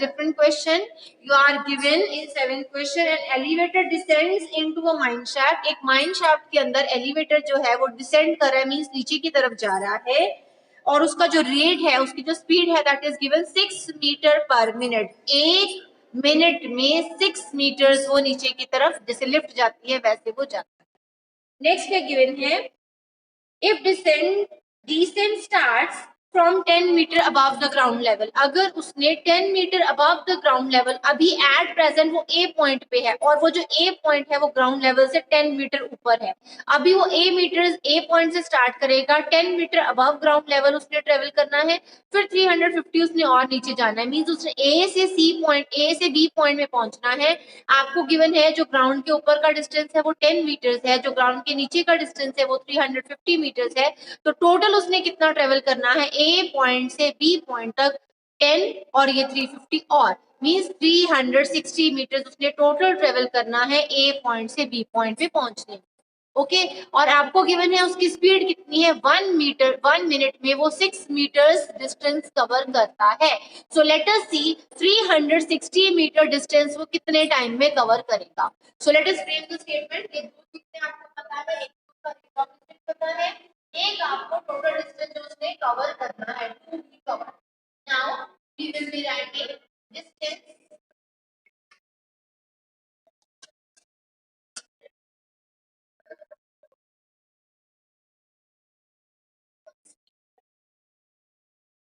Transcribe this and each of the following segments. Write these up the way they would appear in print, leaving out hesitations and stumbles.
different question. You are given in 7th question an elevator descends into a mine shaft. एक mine shaft के अंदर elevator जो है वो descend कर रहा है, means नीचे की तरफ जा रहा है, और उसका जो rate है, उसकी जो speed है, that is given 6 metre per minute. 1 minute में 6 मीटर्स वो नीचे की तरफ जैसे लिफ्ट जाती है वैसे वो जाता है. नेक्स्ट है गिवन है if descent starts from 10 metre above the ground level. अगर उसने 10 metre above the ground level अभी at present वो A पॉइंट पे है और वो जो A पॉइंट है वो ग्राउंड लेवल से 10 मीटर ऊपर है. अभी वो A पॉइंट से स्टार्ट करेगा, 10 मीटर above ग्राउंड लेवल उसने ट्रेवल करना है, फिर 350 उसने और नीचे जाना है. मींस उसने A से B पॉइंट में पहुंचना है. आपको गिवन है जो ग्राउंड के ऊपर का डिस्टेंस है वो 10 मीटर्स है, जो ग्राउंड के नीचे का डिस्टेंस है वो 350 मीटर्स है. तो टोटल उसने कितना ट्रेवल करना है A पॉइंट से B पॉइंट तक 10 और ये 350 और मींस 360 मीटर्स उसने टोटल ट्रेवल करना है A पॉइंट से B पॉइंट पे पहुंचने. ओके और आपको गिवन है उसकी स्पीड कितनी है 1 मिनट में वो 6 मीटर्स डिस्टेंस कवर करता है. सो लेट अस सी 360 मीटर डिस्टेंस वो कितने टाइम में कवर करेगा. So let us frame the statement. ये दो चीजें आपको पता है, एक उसका रिप्रेजेंटेशन पता है, एक आपको टोटल डिस्टेंस जो उसने कवर करना है to be cover. Now we will be writing distance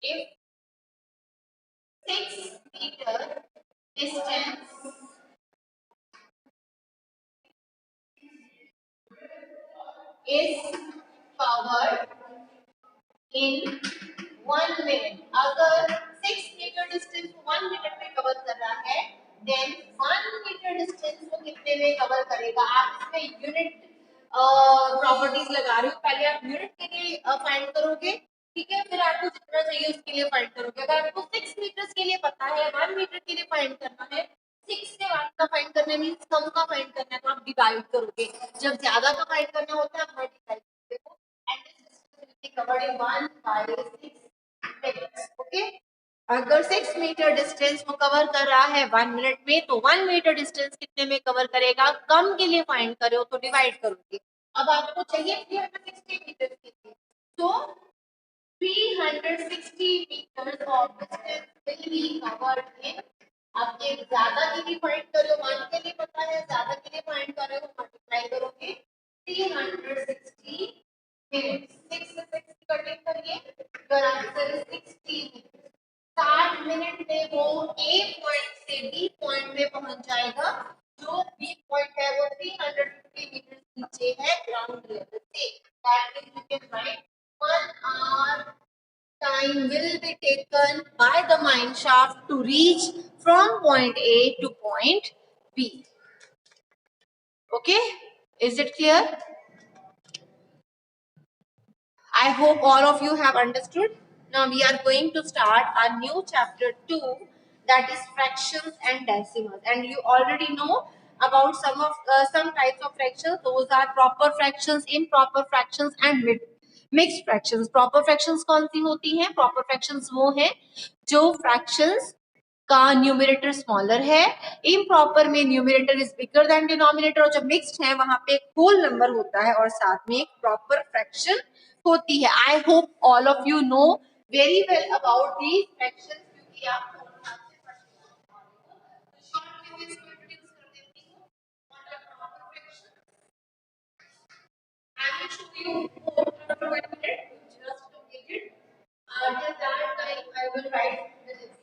if 6 meter distance is covered in 1 minute. अगर 6 मीटर डिस्टेंस 1 मिनट में कवर कर रहा है, देन 1 मीटर डिस्टेंस वो कितने में कवर करेगा. आप इसमें यूनिट प्रॉपर्टीज लगा रहे हो. पहले आप यूनिट के लिए फाइंड करोगे, ठीक है, फिर आपको जितना चाहिए उसके लिए फाइंड करोगे. अगर आपको 6 मीटर्स के लिए पता है, 1 मीटर के लिए फाइंड करना है, 6 से 1 का फाइंड करना है, मींस कम का फाइंड करना है, तो आप डिवाइड करोगे. जब ज्यादा का फाइंड करना होता है आप मल्टीप्लाई करते हो. And this distance will be covered in 1 by 6 minutes. Okay अगर 6 मीटर डिस्टेंस वो कवर कर रहा है 1 मिनट में, तो 1 मीटर डिस्टेंस कितने में कवर करेगा. कम के लिए फाइंड करो तो डिवाइड करोगे. अब आपको चाहिए 360 मीटर के लिए, तो 360 meters of distance will be covered in. अब ये ज्यादा के लिए फाइंड करो, 1 के लिए पता है, ज्यादा के लिए फाइंड करो तो मल्टीप्लाई करोगे 360 minutes. 6 से 6 की कटिंग करिए, your answer is 60 minutes. 60 minute में वो A पॉइंट से B पॉइंट में पहुंच जाएगा. जो B पॉइंट है वो 350 मीटर नीचे है ग्राउंड लेवल से. That means you can write 1 hour time will be taken by the mine shaft to reach from point A to point B. Okay, is it clear? I hope all of you have understood. Now we are going to start a new chapter 2, that is fractions and decimals. And you already know about some types of fractions. Those are proper fractions, improper fractions and mixed fractions. Proper fractions कौन सी होती हैं? Proper fractions वो हैं जो fractions का numerator smaller है, improper में numerator is bigger than denominator, और जब मिक्स्ड है वहां पे एक होल नंबर होता है और साथ में एक प्रॉपर फ्रैक्शन होती है. I hope all of you know very well about the fractions, क्योंकि आप I will show you after 1 minute, just to make it. Till that time, I will write the definition.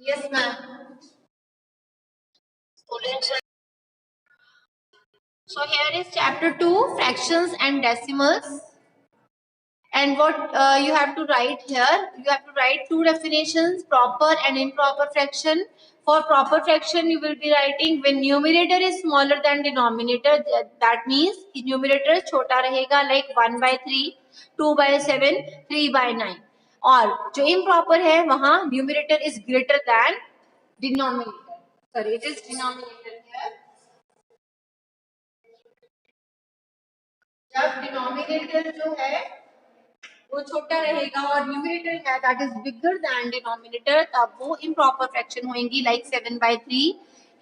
Yes, ma'am. So here is chapter 2, fractions and decimals. And what you have to write here, you have to write two definitions, proper and improper fraction. For proper fraction you will be writing when numerator is smaller than denominator, that means numerator छोटा रहेगा, like 1/3, 2/7, 3/9. और जो improper है वहां numerator is greater than denominator, sorry it is denominator here. जब denominator जो है वो छोटा रहेगा और न्यूमरेटर है that is bigger than denominator, तब वो इम्प्रॉपर फ्रैक्शन होंगी, like 7/3,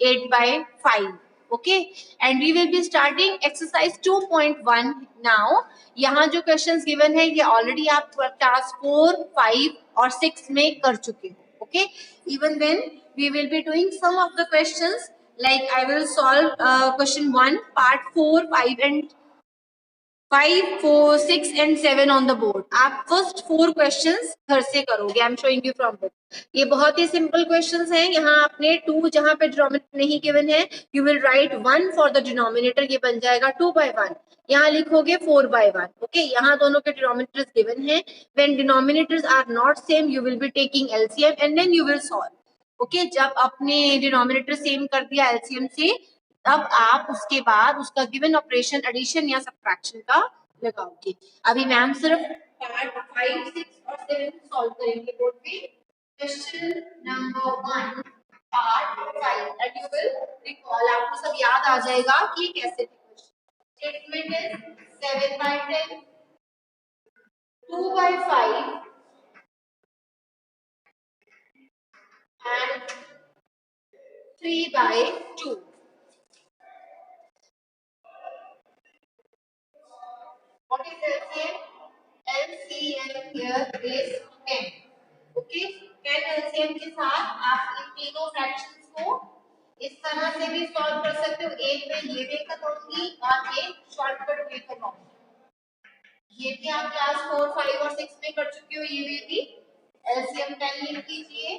8/5. Okay, and we will be starting exercise 2.1 now. यहाँ जो क्वेश्चंस गिवन है ये ऑलरेडी आप क्लास 4, 5 और 6 में कर चुके हो. Okay, even then we will be doing some of the questions, like I will solve question 1, part 4, 5 and 5, 4, 6 and 7 on the board. आप फर्स्ट 4 क्वेश्चंस घर से करोगे. I am showing you from book. ये बहुत ही सिंपल क्वेश्चंस हैं. यहाँ आपने 2 जहाँ पे डिनोमिनेटर नहीं गिवन है, you will write 1 for the denominator, ये बन जाएगा 2/1. यहाँ लिखोगे 4/1. ओके, यहाँ दोनों के डिनोमिनेटर्स गिवन है. When denominators are not same you will be taking LCM and then you will solve. Okay, जब आपने डिनोमिनेटर सेम कर दिया एलसीएम से, तब आप उसके बाद उसका गिवन ऑपरेशन एडिशन या सब्ट्रैक्शन का लगाओगे. अभी मैम सिर्फ पार्ट 5, 6 और 7 सॉल्व करेंगे बोर्ड पे. Question number 1 part 5 and you will recall, आपको सब याद आ जाएगा कि कैसे थे. Statement is 7/10, 2/5 and 3/2. What is LCM? LCM here is 10. Okay, 10 LCM के साथ आप इन तीनों फ्रैक्शंस को इस तरह से भी सॉल्व कर सकते हो. एक में ये वे करवाऊंगी और एक शॉर्टकट वे करवाऊंगी. ये भी आप क्लास 4, 5 और 6 में कर चुके हो. ये वे भी LCM 10 लिख लीजिए.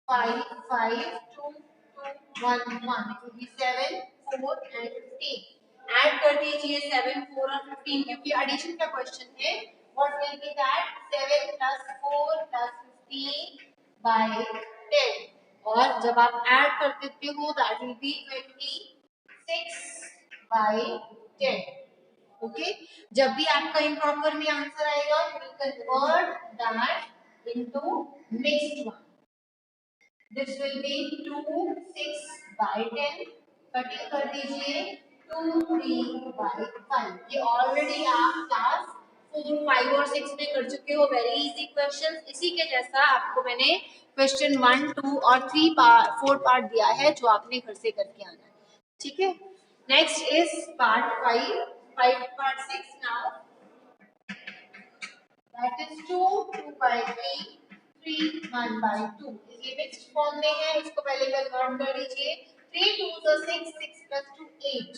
5, 5, 2, 2, 1, 1. It will be 7, 4 and 15. Add कर दीजिए 7, 4 और 15 क्योंकि एडिशन का क्वेश्चन है. What will be that? 7 + 4 + 15/10. और जब आप ऐड कर देते हो दैट विल बी 26/10. ओके, जब भी आपका इम्प्रॉपर में आंसर आएगा you will convert that into mixed one. This will be 2, 6/10. Cutting कर दीजिए 2, 3/5. ये ऑलरेडी आप क्लास 4, 5 और 6 में कर चुके हो. Very easy question. इसी के जैसा आपको मैंने क्वेश्चन 1, 2 और 4 पार्ट दिया है जो आपने घर से करके आना है. ठीक है, next is part 5, 5 part 6 now. That is 2, 2/3, 3, 1/2. ये मिक्स्ड फॉर्म में है, इसको पहले कन्वर्ट कर लीजिए. 3 2s are 6, 6 + 2 8,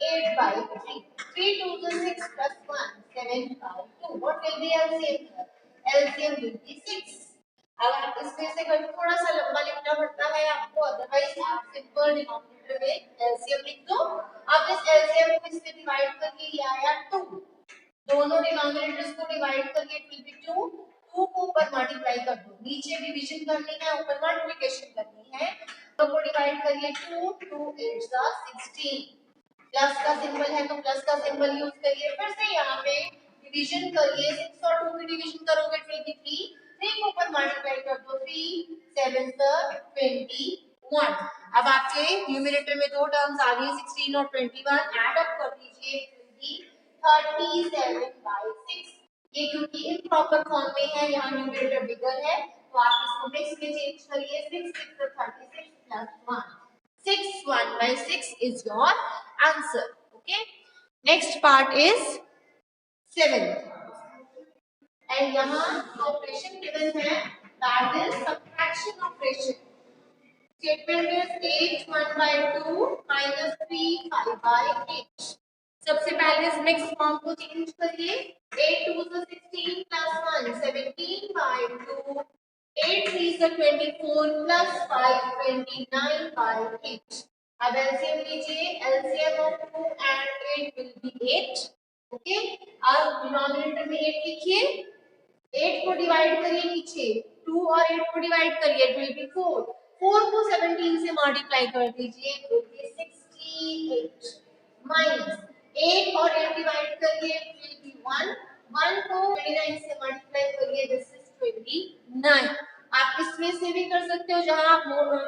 8/3. 3 2s are 6 + 1, 7/2. What will be LCM? LCM will be 6. अब आप इसमें से करके थोड़ा सा लंबा लिखना पड़ता है आपको, अदरवाइज आप सिंपल डिनोमिनेटर में LCM लिख दो. अब इस LCM को इसमें डिवाइड करके ये आया 2. दोनों डिनोमिनेटर्स को डिवाइड करके इट विल बी 2. 2 को ऊपर मल्टीप्लाई कर दो. नीचे डिवीजन करनी है, ऊपर मल्टीप्लिकेशन करनी है. तो को डिवाइड करिए 2, 2 8 सा 16. प्लस का सिंबल है तो प्लस का सिंबल यूज करिए. फिर से यहाँ पे डिवीजन करिए. 6 और 2 की डिवीजन करोगे इट विल बी 3. 3 को ऊपर मल्टीप्लाई कर दो. 3 7 सा 21. अब आपके न्यूमरेटर में दो टर्म्स आ गई 16 और 21. ऐड अप कर दीजिए. It will be 37/6. ये क्योंकि इम्प्रॉपर फॉर्म में है, यहाँ न्यूमरेटर बिगर है, तो आप इसको मिक्स में चेंज करिए. 6 6 36 + 1. 6 1/6 is your answer. Okay. Next part is 7. And यहाँ ऑपरेशन given है, that is subtraction operation. Statement is 8 1/2 - 3 5/8. सबसे पहले इस मिक्स फॉर्म को चेंज करिए. 8 2s are 16 + 1 17/2. 8 3s are 24 + 5 29/8. अब एलसीएम लीजिए. LCM of 2 and 8 will be 8. Okay, अब डिनोमिनेटर में 8 लिखिए, 8 को डिवाइड करिए नीचे, 2 और 8 को डिवाइड करिए, इट विल बी 4, 4 को 17 से मल्टीप्लाई कर दीजिए, इट विल बी 68 माइनस 8 और 8 डिवाइड करिए, इट विल बी 1, 1 को 29 से मल्टीप्लाई करिए, दिस इज 29। आप इसमें से भी कर सकते हो, जहां आप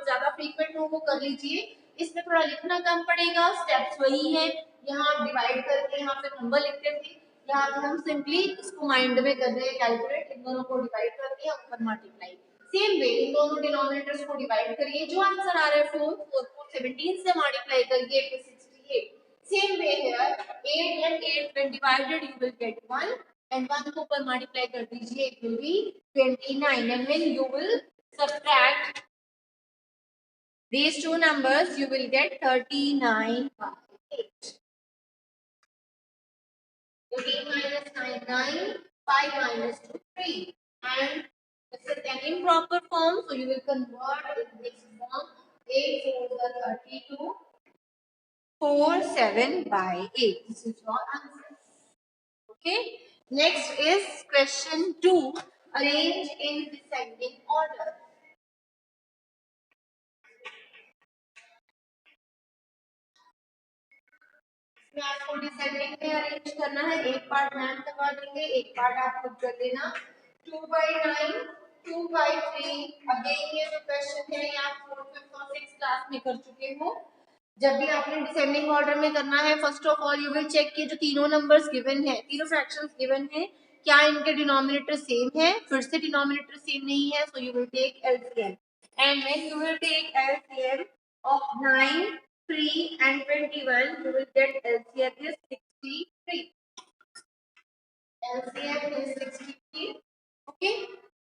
ज्यादा फ्रीक्वेंट हो वो कर लीजिए, इसमें थोड़ा लिखना कम पड़ेगा, स्टेप्स वही है, यहाँ आप डिवाइड करके यहाँ पे नंबर लिखते थे, यहाँ पे हम सिंपली इसको माइंड में कर रहे हैं कैलकुलेट, इन दोनों को डिवाइड करके ऊपर मल्टीप्लाई, सेम वे इन दोनों डिनोमिनेटर्स को डिवाइड करिए, जो आंसर आ रहा है 4, 4 को 17 से मल्टीप्लाई करिए, it is 68, same way here 8 and 8 when divided you will get 1 and 1 को ऊपर मल्टीप्लाई कर दीजिए, it will be 29 and when you will subtract these two numbers you will get 39 by 8. 18 minus 9, 9, 5 minus 2, 3. And this is an improper form, so you will convert in this form. 8 4 is 32, 4 7 by 8. This is your answer. Okay. Next is question 2. Arrange in descending order. इसमें आपको descending में arrange करना है, एक part ma'am करवा देंगे, एक part आप खुद कर लेना। 2/9, 2/3, अगेन ये जो क्वेश्चन है ये आप 4th, 5th और 6th क्लास में कर चुके हो। जब भी आपने डिसेंडिंग ऑर्डर में करना है, first of all you will check कि जो तीनों नंबर्स गिवन है, तीनों फ्रैक्शंस गिवन है, क्या इनके डिनोमिनेटर सेम है, फिर से डिनोमिनेटर सेम नहीं है, so you will take LCM, and when you will take LCM of 9, 3 and 21, you will get LCM is 63. LCM is 63. Okay?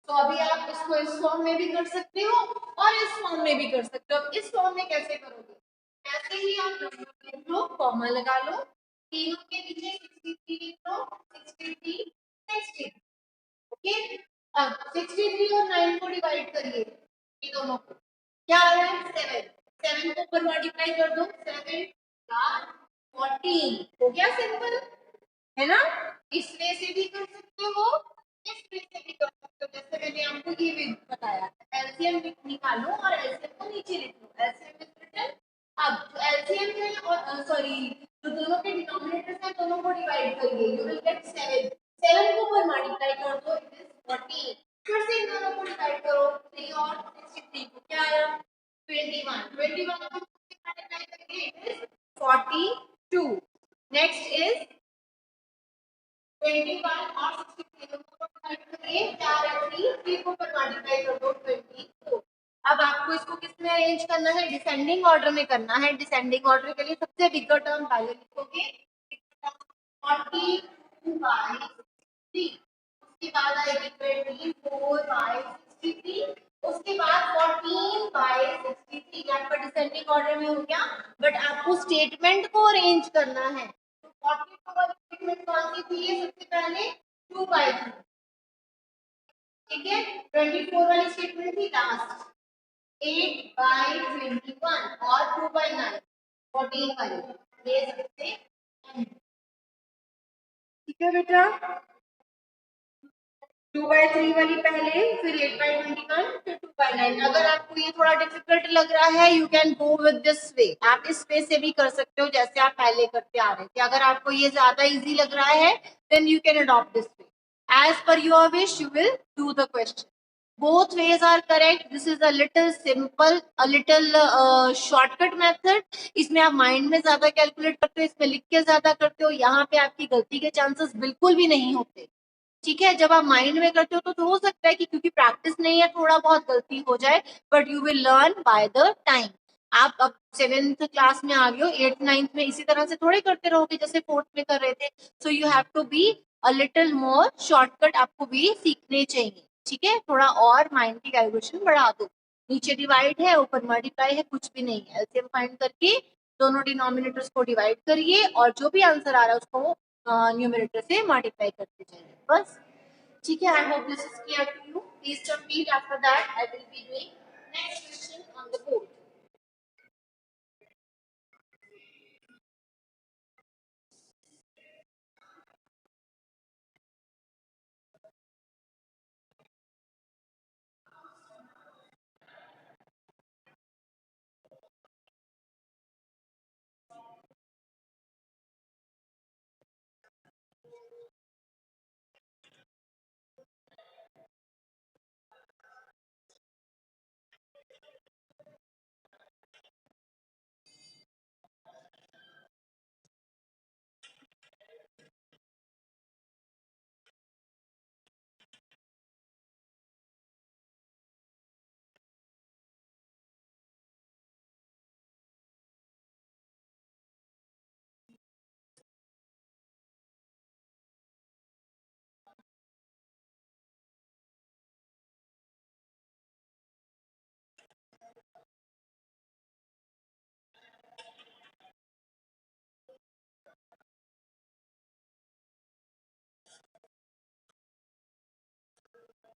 तो अभी आप इसको इस फॉर्म में भी कर सकते हो और इस फॉर्म में भी कर सकते हो। इस फॉर्म में कैसे करोगे? ऐसे ही आप नंबर लिख लो, कॉमा लगा लो, तीनों के नीचे 63 लिख लो, 63, 63. ओके, अब 63 और 9 को डिवाइड करिए, ये दोनों को, क्या आ रहा है 7, 7 को ऊपर मल्टीप्लाई कर दो, 7 4 14, हो गया सिंपल, है ना? इस वे से भी कर सकते हो, इस वे से भी कर सकते हो, जैसे मैंने आपको ये भी बताया, एलसीएम निकालो और एलसीएम को नीचे लिख लो, एलसीएम इज रिटन, अब जो एलसीएम है और सॉरी जो दोनों के डिनोमिनेटर्स हैं दोनों को डिवाइड करिए, यू विल गेट 7, 7 को ऊपर मल्टीप्लाई कर दो, इट इज 14, फिर से इन दोनों को डिवाइड करो, 3 और 63 को क्या आया 21, 21 को मल्टीप्लाई करेंगे, इट इज 42. नेक्स्ट इज 21 और 63 को डिवाइड करिए, 4 और 3 को ऊपर मल्टीप्लाई कर दो, 22. अब आपको इसको किस में अरेंज करना है, डिसेंडिंग ऑर्डर में करना है। डिसेंडिंग ऑर्डर के लिए सबसे बिगर टर्म पहले लिखोगे, 42/3, उसके बाद आएगी 24/63, उसके बाद 14/63, आपका डिसेंडिंग ऑर्डर में हो गया, बट आपको स्टेटमेंट को अरेंज करना है। तो 42 वाली स्टेटमेंट कौन सी थी, सबसे पहले 2/3, ठीक है, 24 वाली स्टेटमेंट थी लास्ट 8/21 और 2/9 14 वाली, ये सबसे ठीक है बेटा, 2/3 वाली पहले, फिर 8/21, फिर 2/9। अगर आपको ये थोड़ा डिफिकल्ट लग रहा है, you can go with this way, आप इस वे से भी कर सकते हो जैसे आप पहले करते आ रहे थे। अगर आपको ये ज्यादा इजी लग रहा है, then you can adopt this way, as per your wish you will do the question. Both ways are correct. This is a little simple, a little shortcut method. इसमें आप माइंड में ज्यादा कैलकुलेट करते हो, इसमें लिख के ज्यादा करते हो, यहाँ पे आपकी गलती के चांसेस बिल्कुल भी नहीं होते। ठीक है, जब आप माइंड में करते हो तो हो सकता है कि क्योंकि प्रैक्टिस नहीं है थोड़ा बहुत गलती हो जाए, but you will learn by the time. आप अब 7th क्लास में आ गए हो, 8th 9th में इसी तरह से थोड़े करते रहोगे जैसे 4th में कर रहे थे। So you have to be a little more shortcut, आपको भी सीखने चाहिए। ठीक है, थोड़ा और माइंड की कैलकुलेशन बढ़ा दो, नीचे डिवाइड है ऊपर मल्टीप्लाई है, कुछ भी नहीं है, एलसीएम फाइंड करके दोनों डिनोमिनेटर्स को डिवाइड करिए और जो भी आंसर आ रहा है उसको न्यूमरेटर से मल्टीप्लाई करते जाइए, बस। ठीक है, I hope this is clear to you. Please repeat after that, I will be doing next question on the board.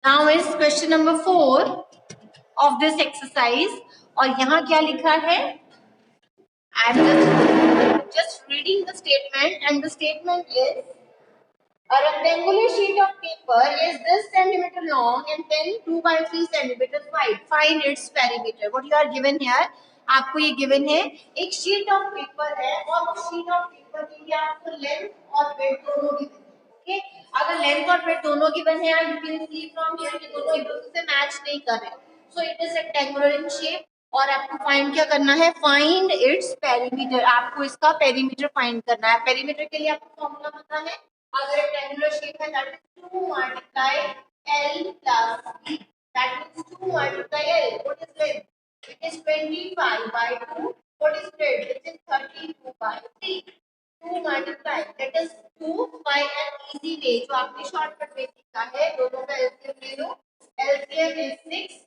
Now is question number 4 of this exercise. और यहाँ क्या लिखा है? I am just reading the statement, and the statement is a rectangular sheet of paper is this centimeter long and 10 2 by 3 centimeters wide. Find its perimeter. What you are given here? आपको ये given है, एक sheet of paper है और उस sheet of paper के लिए आपको length और width दोनों given है. ओके, अगर लेंथ और ब्रेथ दोनों गिवन है, you can see from here कि दोनों एक दूसरे से मैच नहीं कर रहे, so it is rectangular in shape. और आपको फाइंड क्या करना है? Find its perimeter. आपको इसका पेरीमीटर फाइंड करना है। पेरीमीटर के लिए आपको फॉर्मूला पता है, अगर रेक्टेंगुलर शेप है that is 2 multiply l plus b, that means 2 multiply l, what is length? It is 25 by 2, what is breadth? It is 32 by 3, 2 multiply that is 2 by an easy way जो आपने shortcut में सीखा है, दोनों का LCM ले लो। LCM is 6,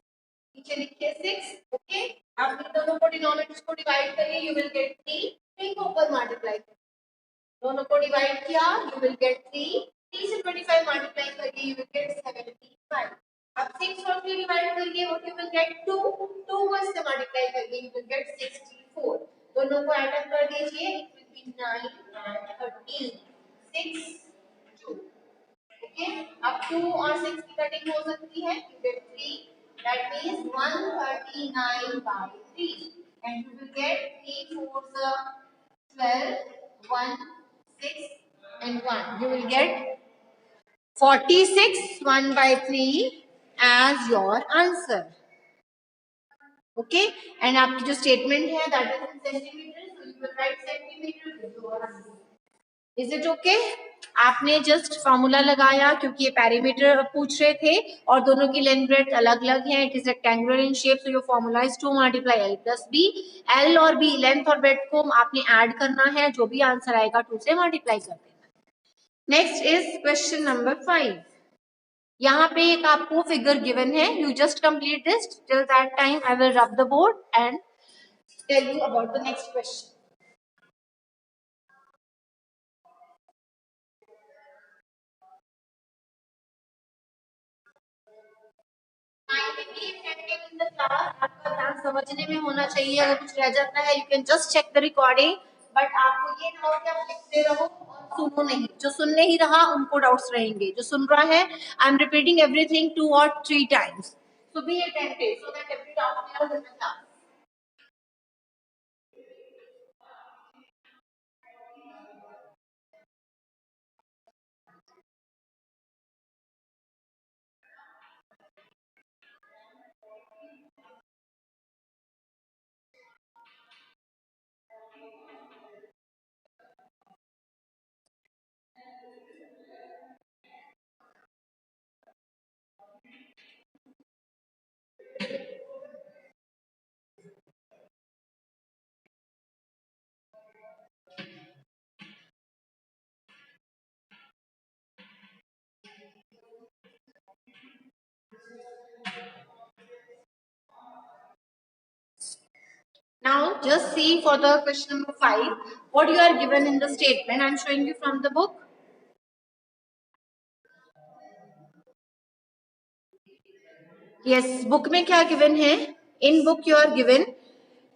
नीचे लिखिए 6। ओके, आप इन दोनों को डिनोमिनेटर्स को डिवाइड करिए, यू विल गेट 3। 3 को ऊपर मल्टीप्लाई करिए, दोनों को डिवाइड किया, यू विल गेट 3। 3 से 25 मल्टीप्लाई करिए, यू विल गेट 75। अब 6 और 3 डिवाइड करिए, व्हाट यू विल गेट 2। 2 को इससे मल्टीप्लाई करिए, यू विल गेट 64। दोनों को ऐड अप कर दीजिए, it will be 9 and 13, 6 2। Okay, अब 2 और 6 की कटिंग हो सकती है, you get 3, that means 139 by 3 and you will get 3 4s 12, 1 6 and 1, you will get 46 1 by 3 as your answer. Okay, and आपकी जो स्टेटमेंट है that is in centimetre, so you will write centimetre with your answer. Is it okay? आपने just formula लगाया क्योंकि ये perimeter पूछ रहे थे और दोनों की लेंथ ब्रेथ अलग अलग है। It is rectangular in shape, so your formula is 2 multiply l plus b। l और b लेंथ और ब्रेथ को आपने ऐड करना है, जो भी आंसर आएगा 2 से मल्टीप्लाई कर देना। Next is question number 5। यहाँ पे एक आपको फिगर गिवन है, you just complete this, till that time I will rub the board and tell you about the next question. आपका ध्यान समझने में होना चाहिए, अगर कुछ रह जाता है you can just check the recording, but आपको ये ना हो कि आप लिखते रहो और सुनो नहीं। जो सुन नहीं रहा उनको डाउट्स रहेंगे, जो सुन रहा है I am repeating everything 2 or 3 times, so be attentive so that every doubt clear in the class. Now just see for the question number 5 what you are given in the statement. I am showing you from the book. Yes, book में क्या given है? In book you are given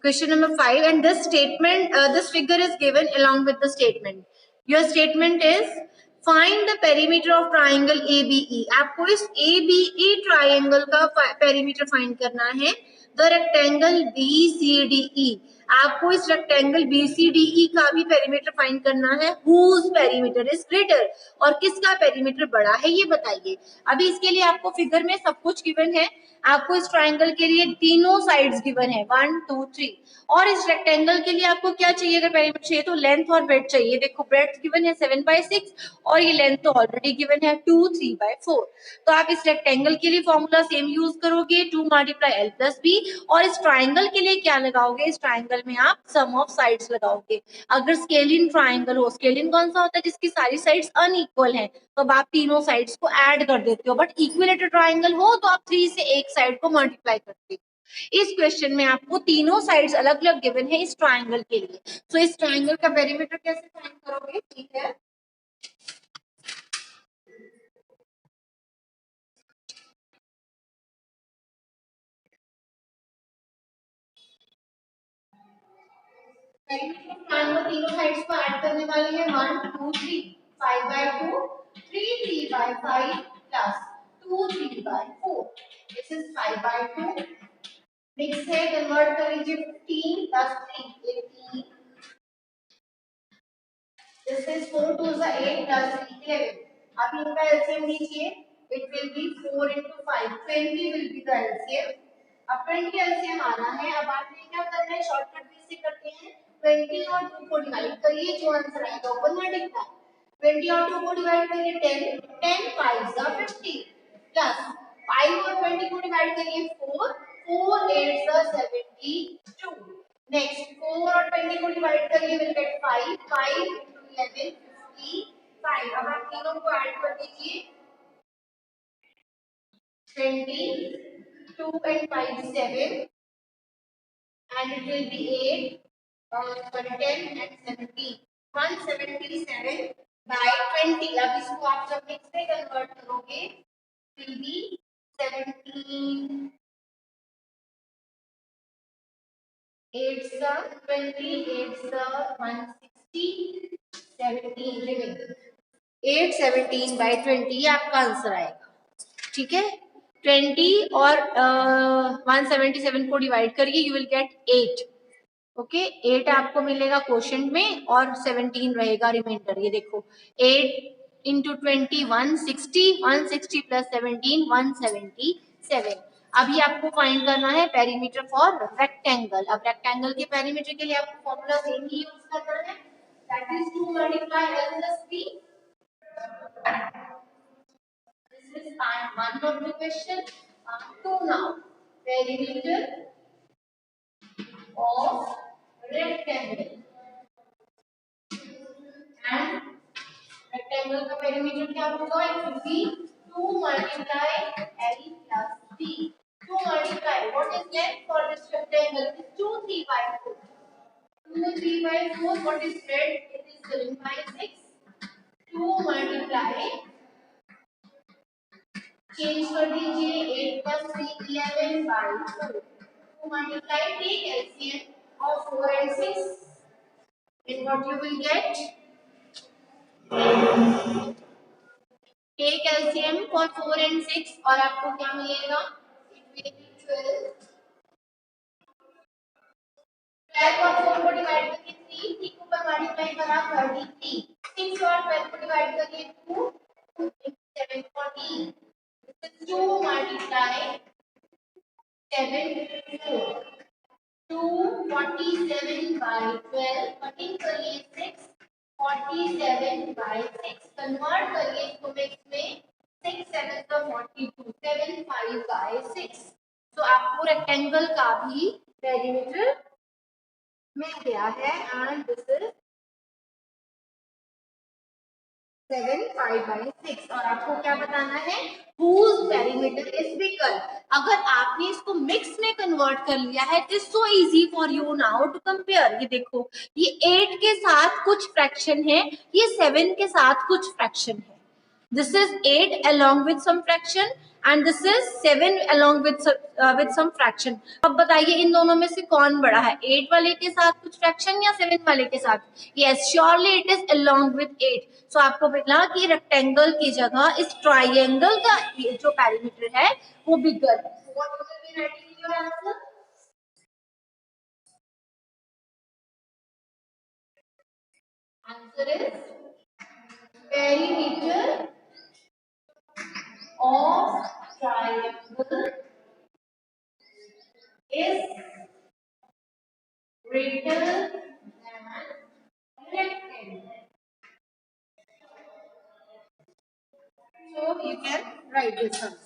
question number 5 and this statement, this figure is given along with the statement. Your statement is find the perimeter of triangle ABE. आपको इस ABE triangle का perimeter find करना है। The rectangle BCDE, आपको इस rectangle BCDE का भी perimeter find करना है। whose perimeter is greater, और किसका पेरीमीटर बड़ा है ये बताइए। अभी इसके लिए आपको फिगर में सब कुछ गिवन है, आपको इस ट्राइंगल के लिए तीनों साइड्स गिवन है 1 2 3, और इस रेक्टेंगल के लिए आपको क्या चाहिए? अगर पेरीमीटर चाहिए तो लेंथ और ब्रेड्थ चाहिए। देखो ब्रेड्थ गिवन है 7 by 6 और ये लेंथ तो ऑलरेडी गिवन है 2 3 by 4। तो आप इस रेक्टेंगल के लिए फॉर्मूला सेम यूज करोगे 2 मल्टीप्लाई l प्लस b, और इस ट्राइंगल के लिए क्या लगाओगे? इस ट्राइंगल में आप सम ऑफ साइड्स लगाओगे। अगर स्केलिन ट्राइंगल हो, स्केलिन कौन सा होता है? जिसकी सारी साइड्स अनइक्वल हैं, तो अब आप तीनों साइड्स को ऐड कर देते हो। बट इक्विलेटरल ट्राइंगल हो तो आप 3 से एक साइड को मल्टीप्लाई करते हो। इस क्वेश्चन में आपको तीनों साइड्स अलग अलग गिवन है इस ट्राइंगल के लिए, तो इस ट्राइंगल का पेरीमीटर कैसे फाइंड करोगे? ठीक है, ट्रायंगल तीनों साइड्स को ऐड करने वाले हैं 1 2 3 5/2 3 3/5 प्लस 2 3/4 दिस इज 5/2 नेक्स्ट है कन्वर्ट कर लीजिए 15 plus 3 18 this is 4 to the 8 plus 3 11 अब इनका एलसीएम लीजिए it will be 4 into 5 20 will be the LCM अब 20 एलसीएम आना है अब आपने क्या करना है शॉर्टकट में से करते हैं 20 और 2 को डिवाइड करिए जो आंसर आएगा ऊपर मल्टीप्लाई 20 और 2 को डिवाइड करिए 10 10 5 are 50 प्लस 5 और 20 को डिवाइड करिए 4 4 8 are 72 नेक्स्ट 4 और 20 को डिवाइड करिए विल गेट 5 5 into 11 55 अब आप तीनों को ऐड कर दीजिए 20 2 and 5 7 and it will be 8 sorry 10 and 17 177 by 20 अब इसको आप जब मिक्स में कन्वर्ट करोगे will be 17 8 20 8 160 17 remaining 8 17 by 20 ये आपका आंसर आएगा ठीक है 20 और 177 को डिवाइड करिए यू विल गेट 8 ओके 8 आपको मिलेगा क्वोशंट में और 17 रहेगा रिमाइंडर ये देखो 8 इंटू 20 160 160 प्लस 17 177 अभी आपको फाइंड करना है पेरीमीटर फॉर रेक्टेंगल अब रेक्टेंगल के पेरीमीटर के लिए आपको फॉर्मूला सेम ही यूज करना है that is 2 multiply l plus b this is part 1 of the question part 2 now perimeter of rectangle and rectangle का perimeter क्या होगा it will be 2 multiply l plus b 2 multiply what is left for this rectangle it is 2 3/4 2 3/4 what is left it is 7/6 2 multiply change कर दीजिए 8 plus 3 11/4 2 multiply take LCM of 4 and 6 then what you will get take LCM for 4 and 6 और आपको क्या मिलेगा it will be 12 12 और 4 को divide करके 3 3 को ऊपर मल्टीप्लाई करा 33 6 और 12 को डिवाइड करके 2 7 14 this is 2 multiply 7 4 247 by 12 14 करिए 6 47 by 6 कन्वर्ट करिए इसको मिक्स में 6 7 का 42 7 5 by 6 तो आपको रेक्टेंगल का भी पेरीमीटर मिल गया है एंड दिस इज 7 5 by 6 और आपको क्या बताना है whose perimeter is bigger अगर आपने इसको मिक्स में कन्वर्ट कर लिया है it is so easy for you now to compare ये देखो ये 8 के साथ कुछ फ्रैक्शन है ये 7 के साथ कुछ फ्रैक्शन है this is 8 along with some fraction and this is 7 along with some fraction अब बताइए इन दोनों में से कौन बड़ा है 8 वाले के साथ कुछ फ्रैक्शन या 7 वाले के साथ yes surely it is along with 8 so आपको मिला कि रेक्टेंगल की जगह इस ट्राइंगल का ये जो पेरीमीटर है वो बिगर है so what will be writing your answer answer is perimeter of triangle is greater than rectangle. So you can write this one.